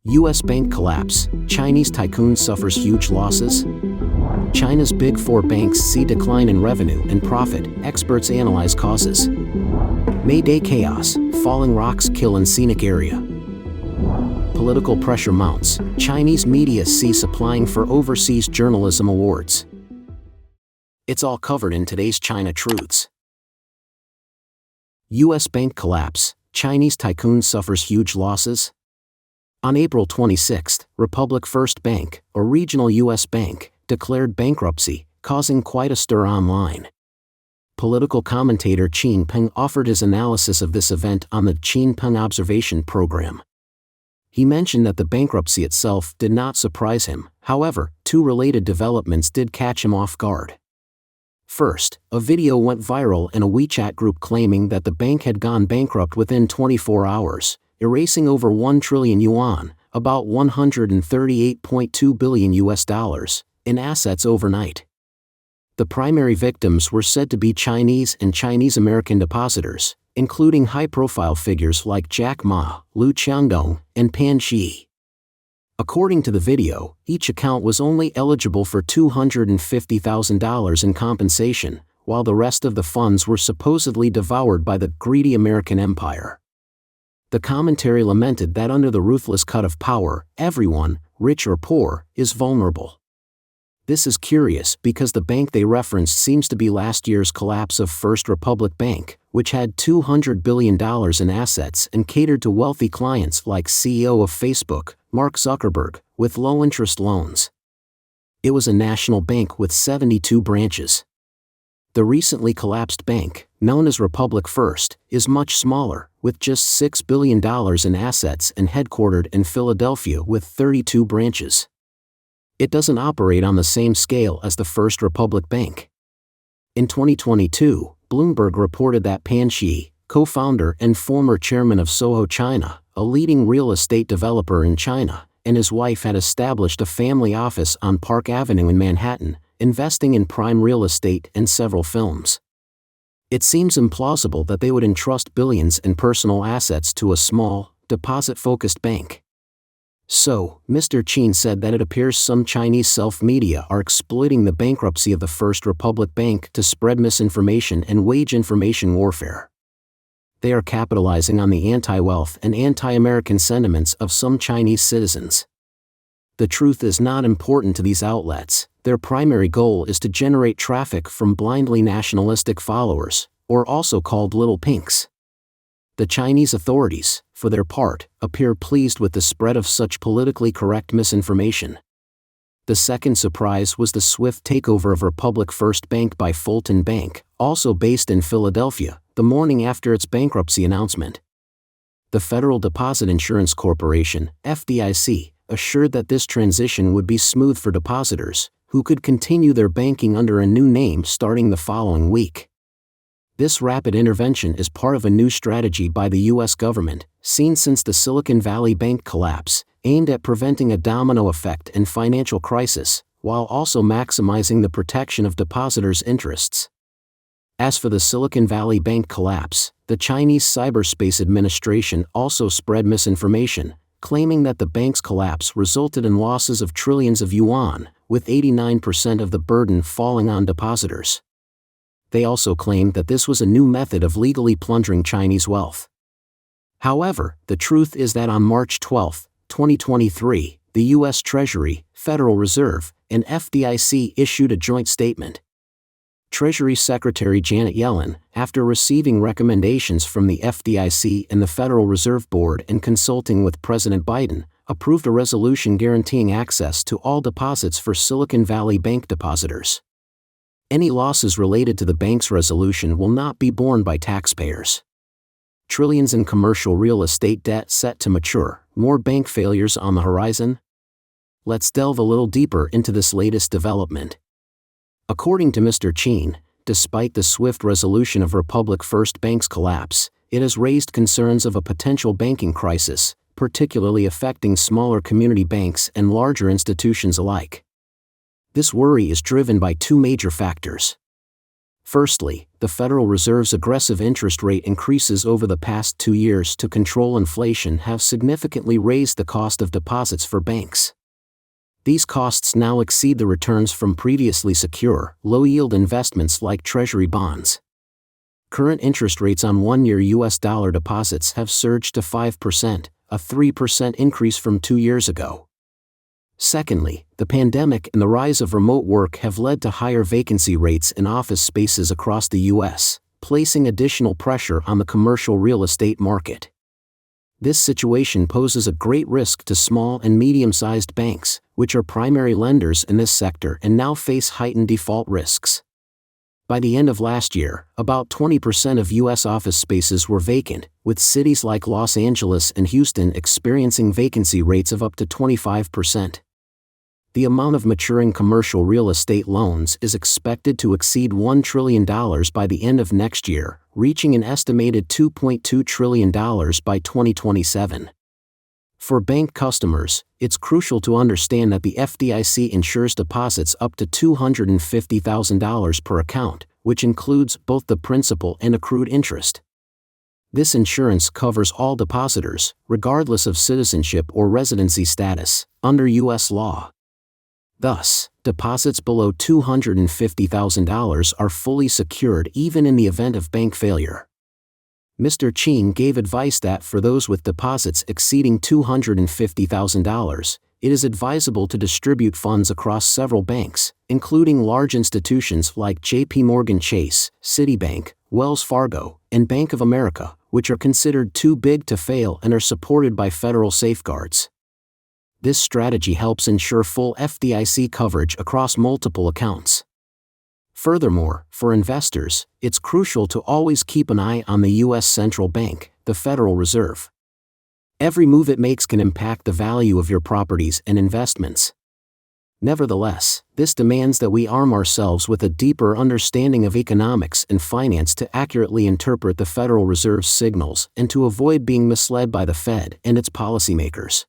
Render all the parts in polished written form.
U.S. bank collapse, Chinese tycoon suffers huge losses? China's big four banks see decline in revenue and profit, experts analyze causes. May Day chaos, falling rocks kill in Scenic area. Political pressure mounts, Chinese media cease applying for overseas journalism awards. It's all covered in today's China Truths. U.S. bank collapse, Chinese tycoon suffers huge losses? On April 26, Republic First Bank, a regional U.S. bank, declared bankruptcy, causing quite a stir online. Political commentator Qin Peng offered his analysis of this event on the Qin Peng Observation Program. He mentioned that the bankruptcy itself did not surprise him, however, two related developments did catch him off guard. First, a video went viral in a WeChat group claiming that the bank had gone bankrupt within 24 hours, erasing over 1 trillion yuan, about $138.2 billion, in assets overnight. The primary victims were said to be Chinese and Chinese-American depositors, including high-profile figures like Jack Ma, Liu Qiangdong, and Pan Xi. According to the video, each account was only eligible for $250,000 in compensation, while the rest of the funds were supposedly devoured by the greedy American empire. The commentary lamented that under the ruthless cut of power, everyone, rich or poor, is vulnerable. This is curious because the bank they referenced seems to be last year's collapse of First Republic Bank, which had $200 billion in assets and catered to wealthy clients like CEO of Facebook, Mark Zuckerberg, with low-interest loans. It was a national bank with 72 branches. The recently collapsed bank, known as Republic First, is much smaller, with just $6 billion in assets and headquartered in Philadelphia with 32 branches. It doesn't operate on the same scale as the First Republic Bank. In 2022, Bloomberg reported that Pan Xi, co-founder and former chairman of Soho China, a leading real estate developer in China, and his wife had established a family office on Park Avenue in Manhattan, investing in prime real estate and several films. It seems implausible that they would entrust billions in personal assets to a small, deposit-focused bank. So, Mr. Qin said that it appears some Chinese self-media are exploiting the bankruptcy of the First Republic Bank to spread misinformation and wage information warfare. They are capitalizing on the anti-wealth and anti-American sentiments of some Chinese citizens. The truth is not important to these outlets. Their primary goal is to generate traffic from blindly nationalistic followers, or also called little pinks. The Chinese authorities, for their part, appear pleased with the spread of such politically correct misinformation. The second surprise was the swift takeover of Republic First Bank by Fulton Bank, also based in Philadelphia, the morning after its bankruptcy announcement. The Federal Deposit Insurance Corporation, FDIC, assured that this transition would be smooth for depositors, who could continue their banking under a new name starting the following week. This rapid intervention is part of a new strategy by the U.S. government, seen since the Silicon Valley Bank collapse, aimed at preventing a domino effect and financial crisis, while also maximizing the protection of depositors' interests. As for the Silicon Valley Bank collapse, the Chinese Cyberspace Administration also spread misinformation, claiming that the bank's collapse resulted in losses of trillions of yuan, with 89% of the burden falling on depositors. They also claimed that this was a new method of legally plundering Chinese wealth. However, the truth is that on March 12, 2023, the U.S. Treasury, Federal Reserve, and FDIC issued a joint statement. Treasury Secretary Janet Yellen, after receiving recommendations from the FDIC and the Federal Reserve Board and consulting with President Biden, approved a resolution guaranteeing access to all deposits for Silicon Valley Bank depositors. Any losses related to the bank's resolution will not be borne by taxpayers. Trillions in commercial real estate debt set to mature, more bank failures on the horizon? Let's delve a little deeper into this latest development. According to Mr. Qin, despite the swift resolution of Republic First Bank's collapse, it has raised concerns of a potential banking crisis, particularly affecting smaller community banks and larger institutions alike. This worry is driven by two major factors. Firstly, the Federal Reserve's aggressive interest rate increases over the past 2 years to control inflation have significantly raised the cost of deposits for banks. These costs now exceed the returns from previously secure, low-yield investments like Treasury bonds. Current interest rates on 1-year US dollar deposits have surged to 5%, a 3% increase from 2 years ago. Secondly, the pandemic and the rise of remote work have led to higher vacancy rates in office spaces across the U.S., placing additional pressure on the commercial real estate market. This situation poses a great risk to small and medium-sized banks, which are primary lenders in this sector and now face heightened default risks. By the end of last year, about 20% of U.S. office spaces were vacant, with cities like Los Angeles and Houston experiencing vacancy rates of up to 25%. The amount of maturing commercial real estate loans is expected to exceed $1 trillion by the end of next year, reaching an estimated $2.2 trillion by 2027. For bank customers, it's crucial to understand that the FDIC insures deposits up to $250,000 per account, which includes both the principal and accrued interest. This insurance covers all depositors, regardless of citizenship or residency status, under U.S. law. Thus, deposits below $250,000 are fully secured even in the event of bank failure. Mr. Cheen gave advice that for those with deposits exceeding $250,000, it is advisable to distribute funds across several banks, including large institutions like J.P. Morgan Chase, Citibank, Wells Fargo, and Bank of America, which are considered too big to fail and are supported by federal safeguards. This strategy helps ensure full FDIC coverage across multiple accounts. Furthermore, for investors, it's crucial to always keep an eye on the U.S. Central Bank, the Federal Reserve. Every move it makes can impact the value of your properties and investments. Nevertheless, this demands that we arm ourselves with a deeper understanding of economics and finance to accurately interpret the Federal Reserve's signals and to avoid being misled by the Fed and its policymakers.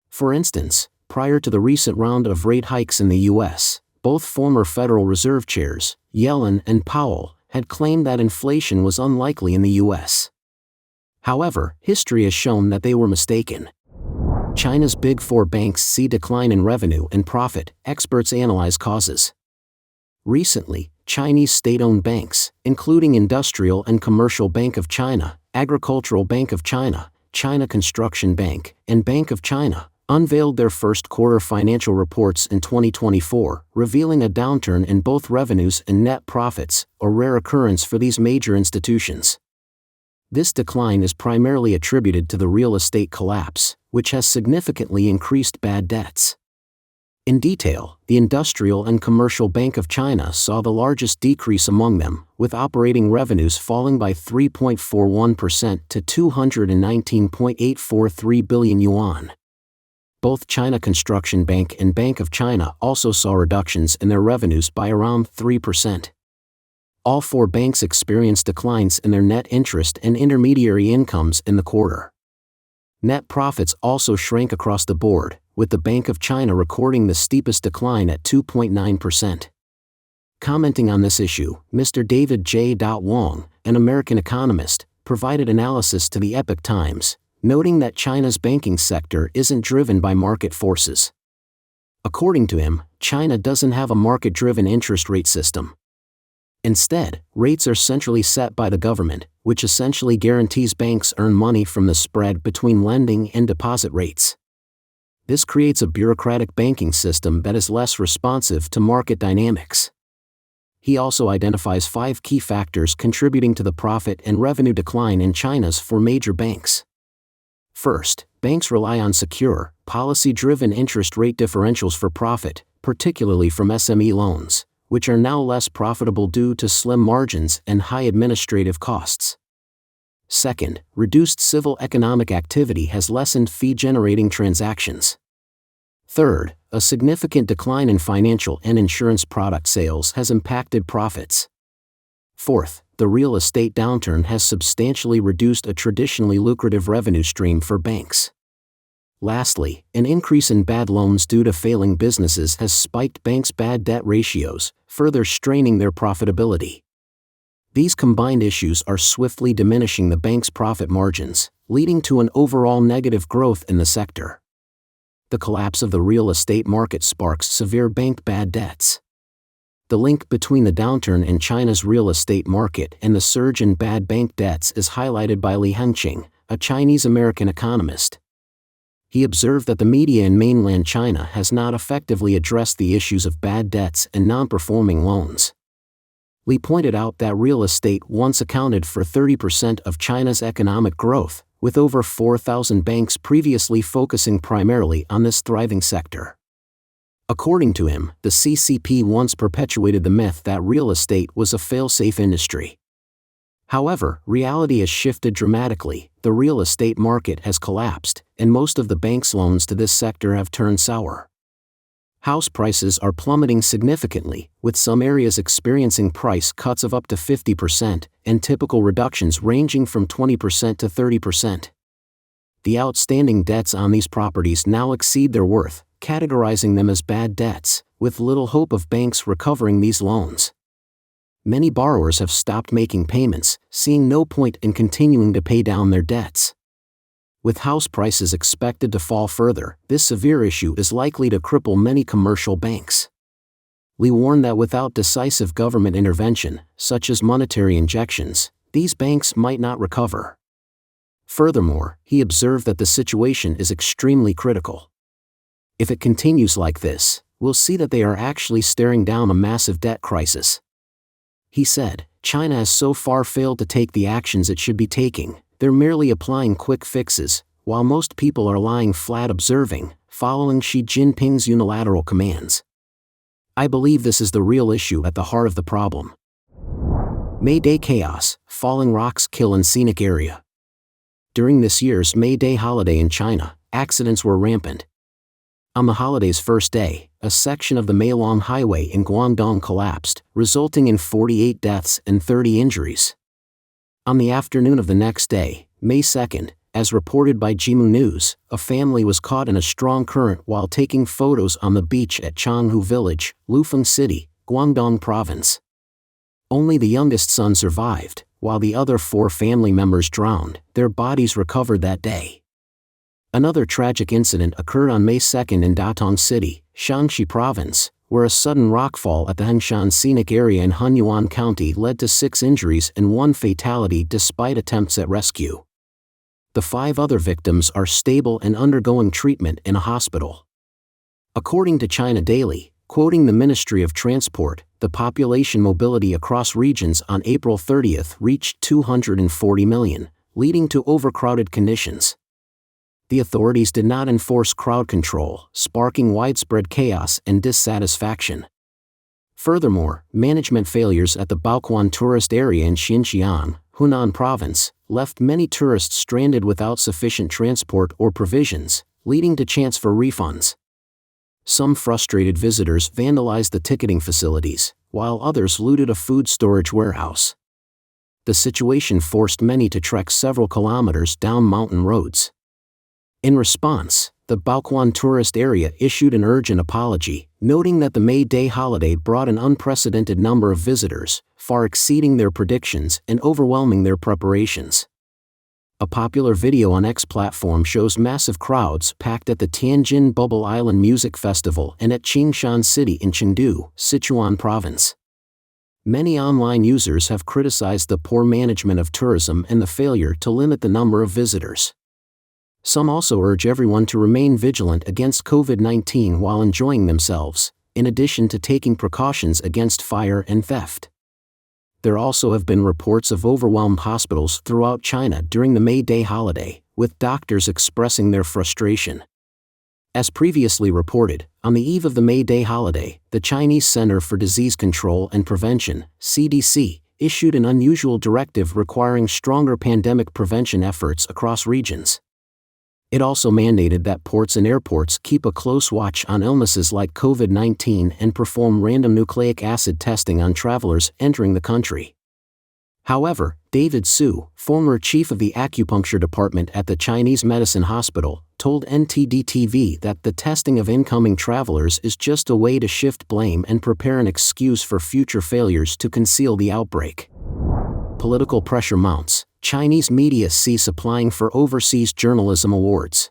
For instance, prior to the recent round of rate hikes in the U.S., both former Federal Reserve chairs, Yellen and Powell, had claimed that inflation was unlikely in the U.S. However, history has shown that they were mistaken. China's Big Four banks see decline in revenue and profit, experts analyze causes. Recently, Chinese state-owned banks, including Industrial and Commercial Bank of China, Agricultural Bank of China, China Construction Bank, and Bank of China, unveiled their first quarter financial reports in 2024, revealing a downturn in both revenues and net profits, a rare occurrence for these major institutions. This decline is primarily attributed to the real estate collapse, which has significantly increased bad debts. In detail, the Industrial and Commercial Bank of China saw the largest decrease among them, with operating revenues falling by 3.41% to 219.843 billion yuan. Both China Construction Bank and Bank of China also saw reductions in their revenues by around 3%. All four banks experienced declines in their net interest and intermediary incomes in the quarter. Net profits also shrank across the board, with the Bank of China recording the steepest decline at 2.9%. Commenting on this issue, Mr. David J. Wong, an American economist, provided analysis to the Epoch Times, noting that China's banking sector isn't driven by market forces. According to him, China doesn't have a market-driven interest rate system. Instead, rates are centrally set by the government, which essentially guarantees banks earn money from the spread between lending and deposit rates. This creates a bureaucratic banking system that is less responsive to market dynamics. He also identifies 5 key factors contributing to the profit and revenue decline in China's 4 major banks. First, banks rely on secure, policy-driven interest rate differentials for profit, particularly from SME loans, which are now less profitable due to slim margins and high administrative costs. Second, reduced civil economic activity has lessened fee-generating transactions. Third, a significant decline in financial and insurance product sales has impacted profits. Fourth, the real estate downturn has substantially reduced a traditionally lucrative revenue stream for banks. Lastly, an increase in bad loans due to failing businesses has spiked banks' bad debt ratios, further straining their profitability. These combined issues are swiftly diminishing the bank's profit margins, leading to an overall negative growth in the sector. The collapse of the real estate market sparks severe bank bad debts. The link between the downturn in China's real estate market and the surge in bad bank debts is highlighted by Li Hengqing, a Chinese-American economist. He observed that the media in mainland China has not effectively addressed the issues of bad debts and non-performing loans. Li pointed out that real estate once accounted for 30% of China's economic growth, with over 4,000 banks previously focusing primarily on this thriving sector. According to him, the CCP once perpetuated the myth that real estate was a fail-safe industry. However, reality has shifted dramatically. The real estate market has collapsed, and most of the bank's loans to this sector have turned sour. House prices are plummeting significantly, with some areas experiencing price cuts of up to 50%, and typical reductions ranging from 20% to 30%. The outstanding debts on these properties now exceed their worth, categorizing them as bad debts, with little hope of banks recovering these loans. Many borrowers have stopped making payments, seeing no point in continuing to pay down their debts. With house prices expected to fall further, this severe issue is likely to cripple many commercial banks. Li warned that without decisive government intervention, such as monetary injections, these banks might not recover. Furthermore, he observed that the situation is extremely critical. If it continues like this, we'll see that they are actually staring down a massive debt crisis. He said, China has so far failed to take the actions it should be taking. They're merely applying quick fixes, while most people are lying flat observing, following Xi Jinping's unilateral commands. I believe this is the real issue at the heart of the problem. May Day chaos, falling rocks kill in Scenic area. During this year's May Day holiday in China, accidents were rampant. On the holiday's first day, a section of the Meilong Highway in Guangdong collapsed, resulting in 48 deaths and 30 injuries. On the afternoon of the next day, May 2nd, as reported by Jimu News, a family was caught in a strong current while taking photos on the beach at Changhu Village, Lufeng City, Guangdong Province. Only the youngest son survived, while the other 4 family members drowned. Their bodies recovered that day. Another tragic incident occurred on May 2nd in Datong City, Shaanxi Province, where a sudden rockfall at the Hengshan Scenic area in Hunyuan County led to 6 injuries and 1 fatality despite attempts at rescue. The 5 other victims are stable and undergoing treatment in a hospital. According to China Daily, quoting the Ministry of Transport, the population mobility across regions on April 30th reached 240 million, leading to overcrowded conditions. The authorities did not enforce crowd control, sparking widespread chaos and dissatisfaction. Furthermore, management failures at the Baoquan tourist area in Xinjiang, Hunan Province, left many tourists stranded without sufficient transport or provisions, leading to chance for refunds. Some frustrated visitors vandalized the ticketing facilities, while others looted a food storage warehouse. The situation forced many to trek several kilometers down mountain roads. In response, the Baoquan tourist area issued an urgent apology, noting that the May Day holiday brought an unprecedented number of visitors, far exceeding their predictions and overwhelming their preparations. A popular video on X platform shows massive crowds packed at the Tianjin Bubble Island Music Festival and at Qingshan City in Chengdu, Sichuan Province. Many online users have criticized the poor management of tourism and the failure to limit the number of visitors. Some also urge everyone to remain vigilant against COVID-19 while enjoying themselves, in addition to taking precautions against fire and theft. There also have been reports of overwhelmed hospitals throughout China during the May Day holiday, with doctors expressing their frustration. As previously reported, on the eve of the May Day holiday, the Chinese Center for Disease Control and Prevention, CDC, issued an unusual directive requiring stronger pandemic prevention efforts across regions. It also mandated that ports and airports keep a close watch on illnesses like COVID-19 and perform random nucleic acid testing on travelers entering the country. However, David Su, former chief of the acupuncture department at the Chinese Medicine Hospital, told NTD-TV that the testing of incoming travelers is just a way to shift blame and prepare an excuse for future failures to conceal the outbreak. Political pressure mounts. Chinese media cease applying for overseas journalism awards.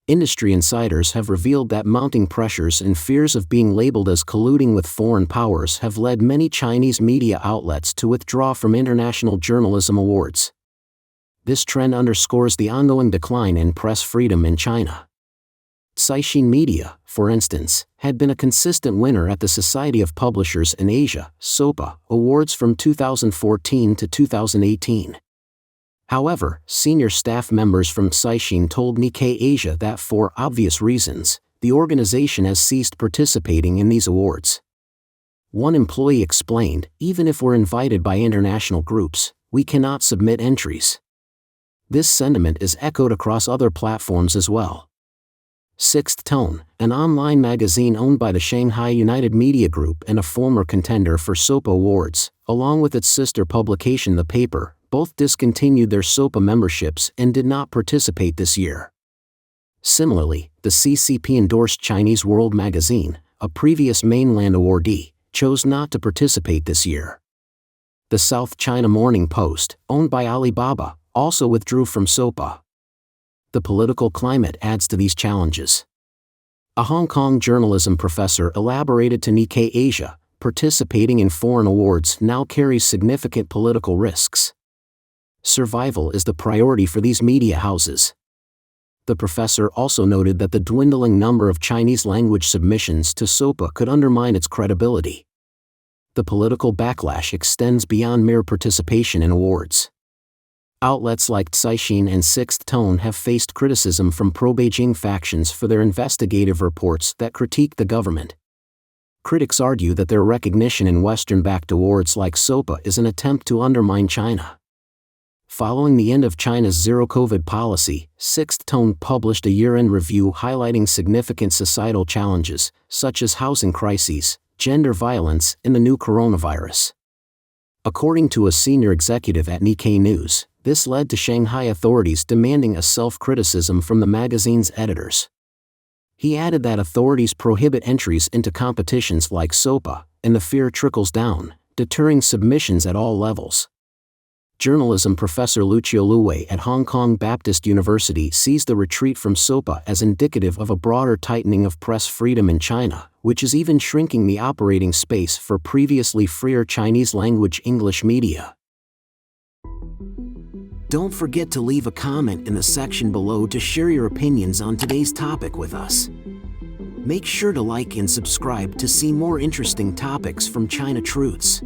Industry insiders have revealed that mounting pressures and fears of being labeled as colluding with foreign powers have led many Chinese media outlets to withdraw from international journalism awards. This trend underscores the ongoing decline in press freedom in China. Caixin Media, for instance, had been a consistent winner at the Society of Publishers in Asia (SOPA) awards from 2014 to 2018. However, senior staff members from Caixin told Nikkei Asia that for obvious reasons, the organization has ceased participating in these awards. One employee explained, "Even if we're invited by international groups, we cannot submit entries." This sentiment is echoed across other platforms as well. Sixth Tone, an online magazine owned by the Shanghai United Media Group and a former contender for SOPA awards, along with its sister publication The Paper, both discontinued their SOPA memberships and did not participate this year. Similarly, the CCP-endorsed Chinese World magazine, a previous mainland awardee, chose not to participate this year. The South China Morning Post, owned by Alibaba, also withdrew from SOPA. The political climate adds to these challenges. A Hong Kong journalism professor elaborated to Nikkei Asia, participating in foreign awards now carries significant political risks. Survival is the priority for these media houses. The professor also noted that the dwindling number of Chinese-language submissions to SOPA could undermine its credibility. The political backlash extends beyond mere participation in awards. Outlets like Caixin and Sixth Tone have faced criticism from pro-Beijing factions for their investigative reports that critique the government. Critics argue that their recognition in Western-backed awards like SOPA is an attempt to undermine China. Following the end of China's zero-COVID policy, Sixth Tone published a year-end review highlighting significant societal challenges, such as housing crises, gender violence, and the new coronavirus. According to a senior executive at Nikkei News, this led to Shanghai authorities demanding a self-criticism from the magazine's editors. He added that authorities prohibit entries into competitions like SOPA, and the fear trickles down, deterring submissions at all levels. Journalism professor Lucio Luwei at Hong Kong Baptist University sees the retreat from SOPA as indicative of a broader tightening of press freedom in China, which is even shrinking the operating space for previously freer Chinese-language English media. Don't forget to leave a comment in the section below to share your opinions on today's topic with us. Make sure to like and subscribe to see more interesting topics from China Truths.